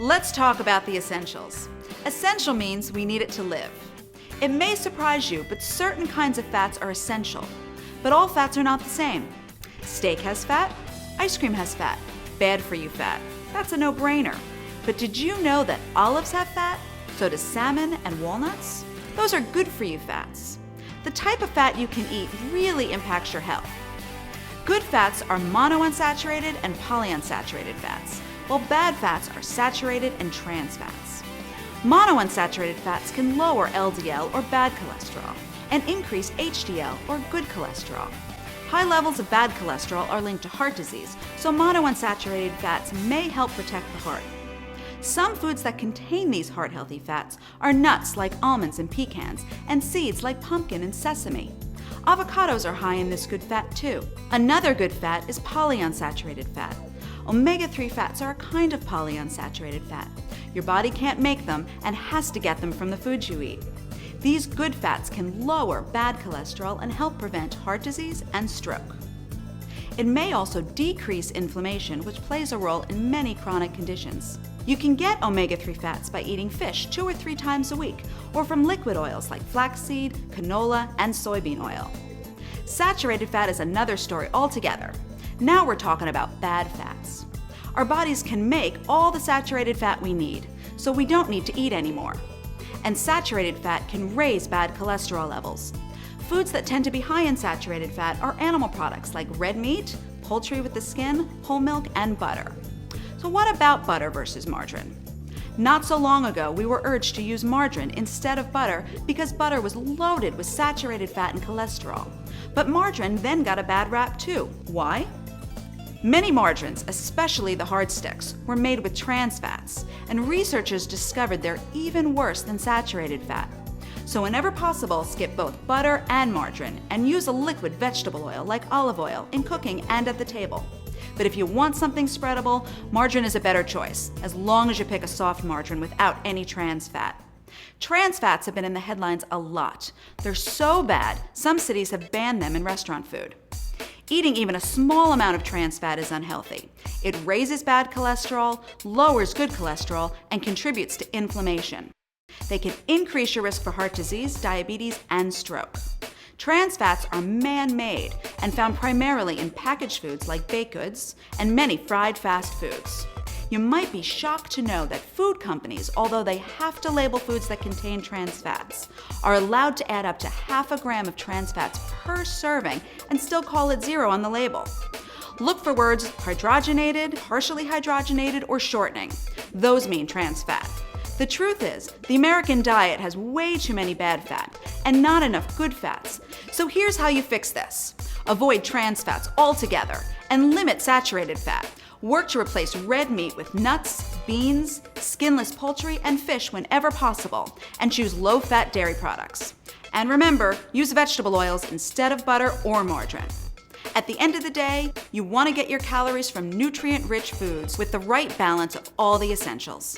Let's talk about the essentials. Essential means we need it to live. It may surprise you, but certain kinds of fats are essential. But all fats are not the same. Steak has fat, ice cream has fat, bad for you fat. That's a no-brainer. But did you know that olives have fat? So does salmon and walnuts. Those are good for you fats. The type of fat you can eat really impacts your health. Good fats are monounsaturated and polyunsaturated fats, while bad fats are saturated and trans fats. Monounsaturated fats can lower LDL or bad cholesterol and increase HDL or good cholesterol. High levels of bad cholesterol are linked to heart disease, so monounsaturated fats may help protect the heart. Some foods that contain these heart-healthy fats are nuts like almonds and pecans, and seeds like pumpkin and sesame. Avocados are high in this good fat too. Another good fat is polyunsaturated fat. Omega-3 fats are a kind of polyunsaturated fat. Your body can't make them and has to get them from the foods you eat. These good fats can lower bad cholesterol and help prevent heart disease and stroke. It may also decrease inflammation, which plays a role in many chronic conditions. You can get omega-3 fats by eating fish 2 or 3 times a week, or from liquid oils like flaxseed, canola, and soybean oil. Saturated fat is another story altogether. Now we're talking about bad fats. Our bodies can make all the saturated fat we need, so we don't need to eat anymore. And saturated fat can raise bad cholesterol levels. Foods that tend to be high in saturated fat are animal products like red meat, poultry with the skin, whole milk, and butter. So what about butter versus margarine? Not so long ago, we were urged to use margarine instead of butter because butter was loaded with saturated fat and cholesterol. But margarine then got a bad rap too. Why? Many margarines, especially the hard sticks, were made with trans fats, and researchers discovered they're even worse than saturated fat. So whenever possible, skip both butter and margarine and use a liquid vegetable oil like olive oil in cooking and at the table. But if you want something spreadable, margarine is a better choice, as long as you pick a soft margarine without any trans fat. Trans fats have been in the headlines a lot. They're so bad, some cities have banned them in restaurant food. Eating even a small amount of trans fat is unhealthy. It raises bad cholesterol, lowers good cholesterol, and contributes to inflammation. They can increase your risk for heart disease, diabetes, and stroke. Trans fats are man-made and found primarily in packaged foods like baked goods and many fried fast foods. You might be shocked to know that food companies, although they have to label foods that contain trans fats, are allowed to add up to half a gram of trans fats per serving and still call it 0 on the label. Look for words hydrogenated, partially hydrogenated, or shortening. Those mean trans fat. The truth is, the American diet has way too many bad fat and not enough good fats. So here's how you fix this. Avoid trans fats altogether and limit saturated fat. Work to replace red meat with nuts, beans, skinless poultry, and fish whenever possible, and choose low-fat dairy products. And remember, use vegetable oils instead of butter or margarine. At the end of the day, you want to get your calories from nutrient-rich foods with the right balance of all the essentials.